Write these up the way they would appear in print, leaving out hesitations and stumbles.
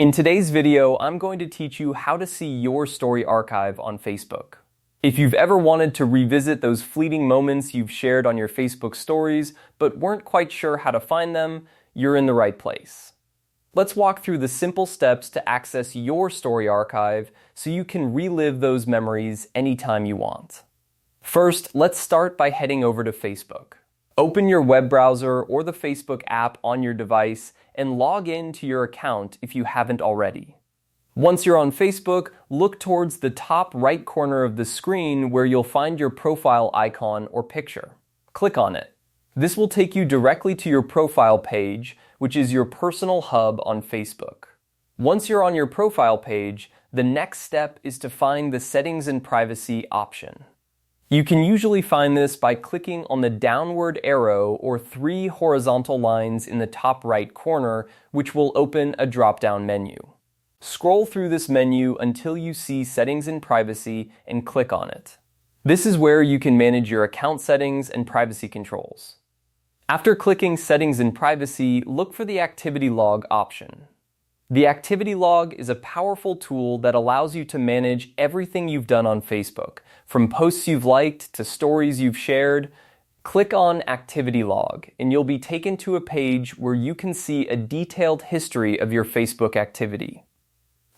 In today's video, I'm going to teach you how to see your story archive on Facebook. If you've ever wanted to revisit those fleeting moments you've shared on your Facebook stories, but weren't quite sure how to find them, you're in the right place. Let's walk through the simple steps to access your story archive so you can relive those memories anytime you want. First, let's start by heading over to Facebook. Open your web browser or the Facebook app on your device and log in to your account if you haven't already. Once you're on Facebook, look towards the top right corner of the screen where you'll find your profile icon or picture. Click on it. This will take you directly to your profile page, which is your personal hub on Facebook. Once you're on your profile page, the next step is to find the Settings and Privacy option. You can usually find this by clicking on the downward arrow or 3 horizontal lines in the top right corner, which will open a drop-down menu. Scroll through this menu until you see Settings and Privacy and click on it. This is where you can manage your account settings and privacy controls. After clicking Settings and Privacy, look for the Activity Log option. The Activity Log is a powerful tool that allows you to manage everything you've done on Facebook, from posts you've liked to stories you've shared. Click on Activity Log, and you'll be taken to a page where you can see a detailed history of your Facebook activity.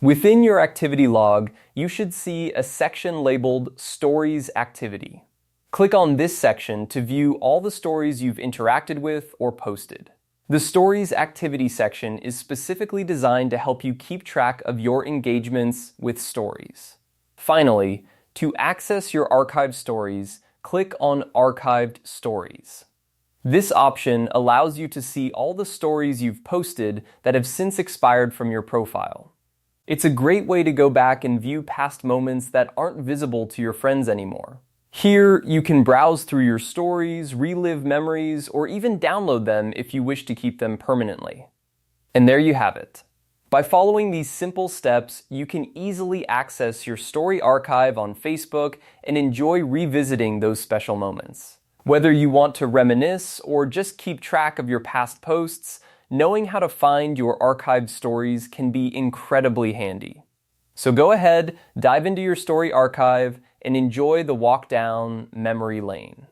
Within your Activity Log, you should see a section labeled Stories Activity. Click on this section to view all the stories you've interacted with or posted. The Stories Activity section is specifically designed to help you keep track of your engagements with stories. Finally, to access your archived stories, click on Archived Stories. This option allows you to see all the stories you've posted that have since expired from your profile. It's a great way to go back and view past moments that aren't visible to your friends anymore. Here, you can browse through your stories, relive memories, or even download them if you wish to keep them permanently. And there you have it. By following these simple steps, you can easily access your story archive on Facebook and enjoy revisiting those special moments. Whether you want to reminisce or just keep track of your past posts, knowing how to find your archived stories can be incredibly handy. So go ahead, dive into your story archive, and enjoy the walk down memory lane.